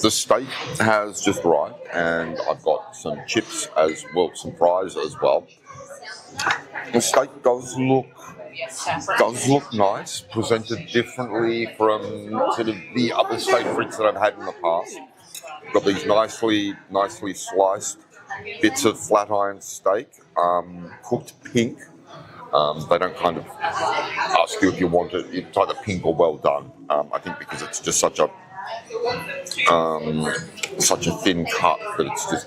The steak has just right, and I've got some chips as well, some fries as well. The steak does look nice, presented differently from sort of the other steak frites that I've had in the past. Got these nicely sliced bits of flat iron steak, cooked pink. They don't kind of ask you if you want it. It's either pink or well done. I think because it's just such a thin cut that it's just